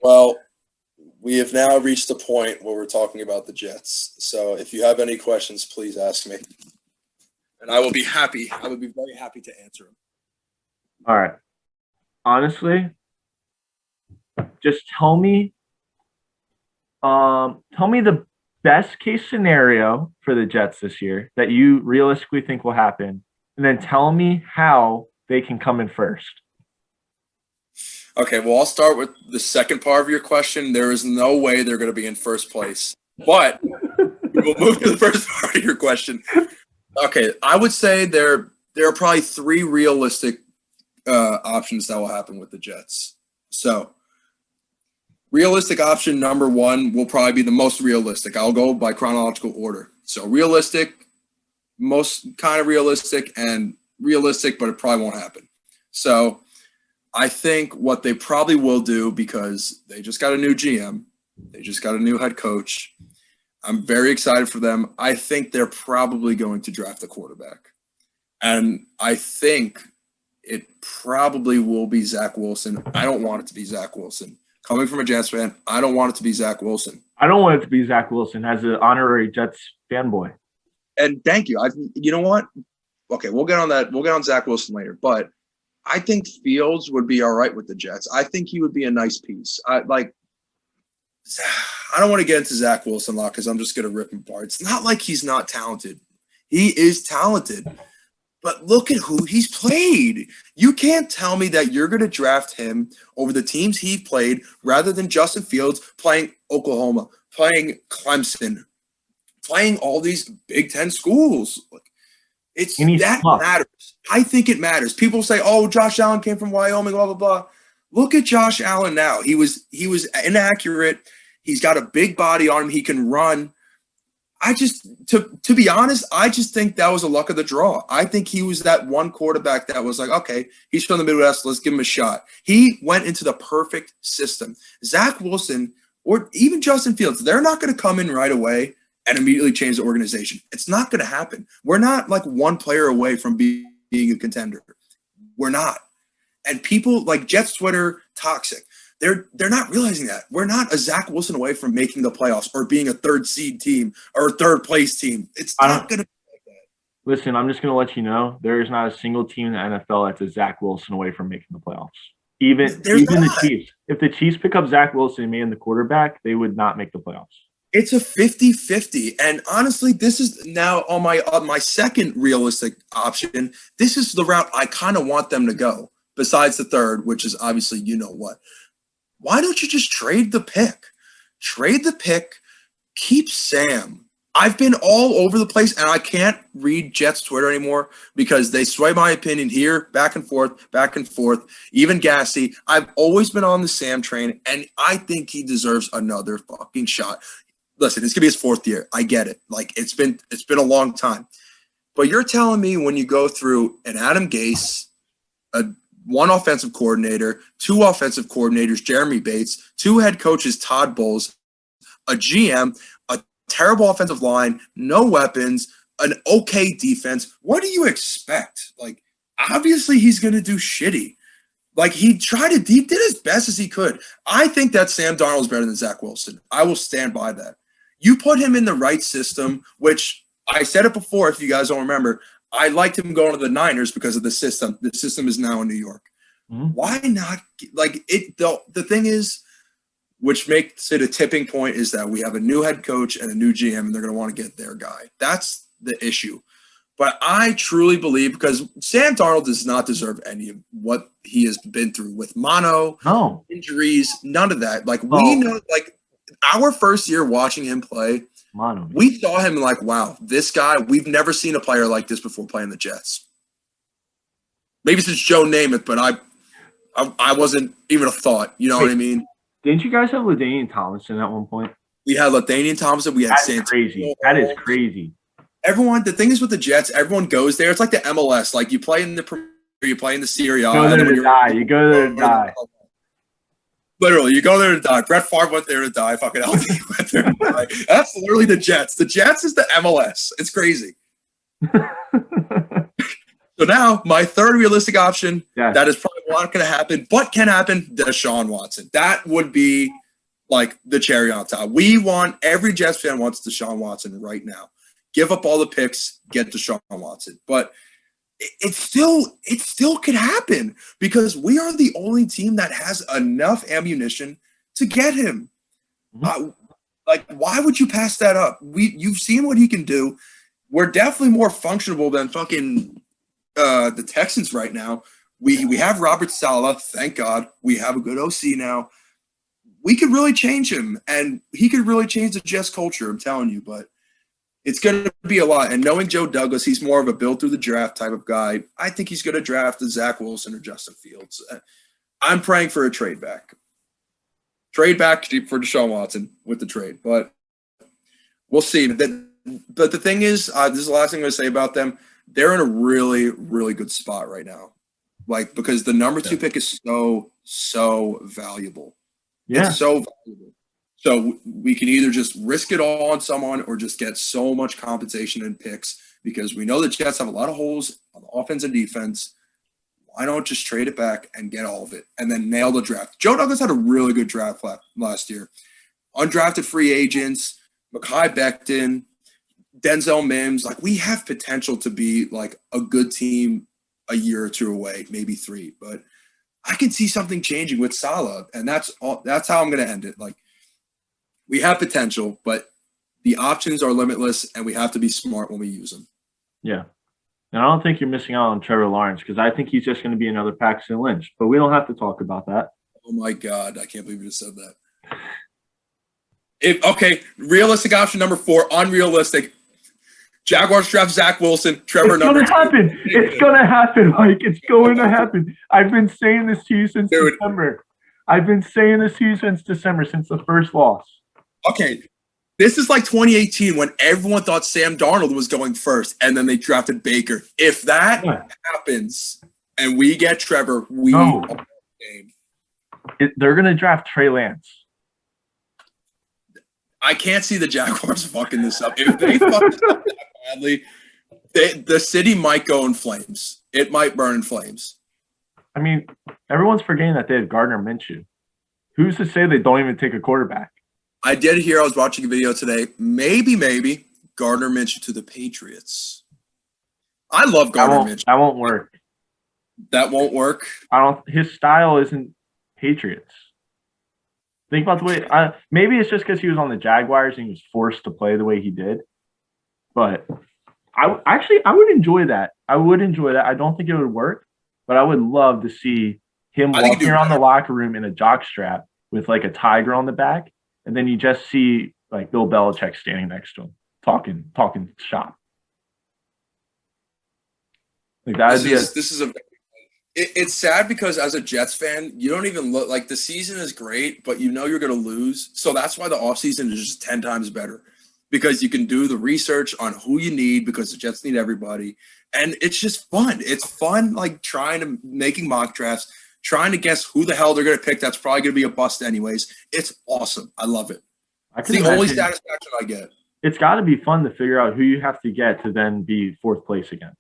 Well, we have now reached the point where we're talking about the Jets. So if you have any questions, please ask me. And I will be happy. I would be very happy to answer them. All right. Honestly, just tell me the best case scenario for the Jets this year that you realistically think will happen, and then tell me how they can come in first. Okay, well, I'll start with the second part of your question. There is no way they're going to be in first place. But we'll move to the first part of your question. Okay, I would say there are probably three realistic options that will happen with the Jets. So, realistic option number one will probably be the most realistic. I'll go by chronological order. So, realistic, most kind of realistic, and realistic, but it probably won't happen. So, I think what they probably will do, because they just got a new GM, they just got a new head coach. I'm very excited for them. I think they're probably going to draft a quarterback. And I think it probably will be Zach Wilson. I don't want it to be Zach Wilson. Coming from a Jets fan, I don't want it to be Zach Wilson. I don't want it to be Zach Wilson as an honorary Jets fanboy. And thank you. You know what? Okay, we'll get on that. We'll get on Zach Wilson later. But I think Fields would be all right with the Jets. I think he would be a nice piece. I don't want to get into Zach Wilson a lot because I'm just going to rip him apart. It's not like he's not talented. He is talented. But look at who he's played. You can't tell me that you're going to draft him over the teams he played rather than Justin Fields playing Oklahoma, playing Clemson, playing all these Big Ten schools. That matters. I think it matters. People say, "Oh, Josh Allen came from Wyoming, blah blah blah." Look at Josh Allen now. He was inaccurate. He's got a big body on him. He can run. To be honest, I just think that was a luck of the draw. I think he was that one quarterback that was like, okay, he's from the Midwest. Let's give him a shot. He went into the perfect system. Zach Wilson or even Justin Fields, they're not going to come in right away and immediately change the organization. It's not going to happen. We're not like one player away from being a contender. We're not. And people like Jets Twitter, toxic. They're not realizing that. We're not a Zach Wilson away from making the playoffs or being a third seed team or third place team. It's not going to be like that. Listen, I'm just going to let you know there is not a single team in the NFL that's a Zach Wilson away from making the playoffs. Even the Chiefs. If the Chiefs pick up Zach Wilson and made him the quarterback, they would not make the playoffs. It's a 50-50. And honestly, this is now on my second realistic option. This is the route I kind of want them to go, besides the third, which is obviously you know what. Why don't you just trade the pick? Trade the pick. Keep Sam. I've been all over the place, and I can't read Jets Twitter anymore because they sway my opinion here, back and forth, even gassy. I've always been on the Sam train, and I think he deserves another fucking shot. Listen, it's going to be his fourth year. I get it. Like, it's been a long time. But you're telling me when you go through an Adam Gase, one offensive coordinator, two offensive coordinators, Jeremy Bates, two head coaches, Todd Bowles, a GM, a terrible offensive line, no weapons, an okay defense. What do you expect? Like, obviously he's going to do shitty. Like, he did his best as he could. I think that Sam Darnold is better than Zach Wilson. I will stand by that. You put him in the right system, which I said it before, if you guys don't remember, I liked him going to the Niners because of the system. The system is now in New York. Mm-hmm. Why not? Like, the thing is, which makes it a tipping point, is that we have a new head coach and a new GM, and they're going to want to get their guy. That's the issue. But I truly believe, because Sam Darnold does not deserve any of what he has been through with injuries, none of that. Like, we know, like, our first year watching him play, we saw him like, wow, this guy, we've never seen a player like this before playing the Jets. Maybe since Joe Namath, but I wasn't even a thought. You know what I mean? Didn't you guys have LaDainian Tomlinson at one point? We had LaDainian Tomlinson. We had Santino. Crazy. That is crazy. Everyone, the thing is with the Jets, everyone goes there. It's like the MLS. Like, you play in the Premier, you play in the Serie A. You go there to die. You go there to die. Literally, you go there to die. Brett Favre went there to die. Fucking hell, he went there to die. That's literally the Jets. The Jets is the MLS. It's crazy. So now my third realistic option, Yes. that is probably not going to happen, but can happen, Deshaun Watson. That would be like the cherry on top. Every Jets fan wants Deshaun Watson right now. Give up all the picks, get Deshaun Watson. But it still could happen because we are the only team that has enough ammunition to get him. Like, why would you pass that up? You've seen what he can do. We're definitely more functional than fucking the Texans right now. We have Robert Saleh, thank God. We have a good OC now. We could really change him, and he could really change the Jets culture, I'm telling you. But it's going to be a lot. And knowing Joe Douglas, he's more of a build through the draft type of guy. I think he's going to draft a Zach Wilson or Justin Fields. I'm praying for a trade back. Trade back for Deshaun Watson with the trade. But we'll see. But the thing is, this is the last thing I'm going to say about them. They're in a really, really good spot right now. Like, because the number 2 pick is so valuable. Yeah. It's so valuable. So we can either just risk it all on someone or just get so much compensation and picks because we know the Jets have a lot of holes on the offense and defense. Why don't just trade it back and get all of it and then nail the draft? Joe Douglas had a really good draft last year. Undrafted free agents, Mekhi Becton, Denzel Mims. Like, we have potential to be like a good team a year or two away, maybe 3. But I can see something changing with Saleh, and that's how I'm going to end it. Like, we have potential, but the options are limitless, and we have to be smart when we use them. Yeah. And I don't think you're missing out on Trevor Lawrence because I think he's just going to be another Paxton Lynch. But we don't have to talk about that. Oh, my God. I can't believe you just said that. Okay, realistic option number 4, unrealistic. Jaguars draft Zach Wilson, Trevor number 2. It's going to happen, Mike. It's going to happen. I've been saying this to you since December. I've been saying this to you since December, since the first loss. Okay, this is like 2018 when everyone thought Sam Darnold was going first, and then they drafted Baker. If that happens and we get Trevor, we are the game. They're going to draft Trey Lance. I can't see the Jaguars fucking this up. If they fuck this up that badly, the city might go in flames. It might burn in flames. I mean, everyone's forgetting that they have Gardner Minshew. Who's to say they don't even take a quarterback? I did hear, I was watching a video today, maybe Gardner Minshew to the Patriots. I love Gardner Minshew. That won't work. That won't work? His style isn't Patriots. Think about the way maybe it's just because he was on the Jaguars and he was forced to play the way he did. But I would enjoy that. I don't think it would work, but I would love to see him walking around the locker room in a jockstrap with like a tiger on the back. And then you just see like Bill Belichick standing next to him, talking shop. Like that it's sad because as a Jets fan, you don't even look like the season is great, but you know you're going to lose. So that's why the offseason is just 10 times better because you can do the research on who you need because the Jets need everybody. And it's just fun. It's fun, like making mock drafts, trying to guess who the hell they're going to pick. That's probably going to be a bust anyways. It's awesome. I love it. It's the only satisfaction I get. It's got to be fun to figure out who you have to get to then be 4th place again.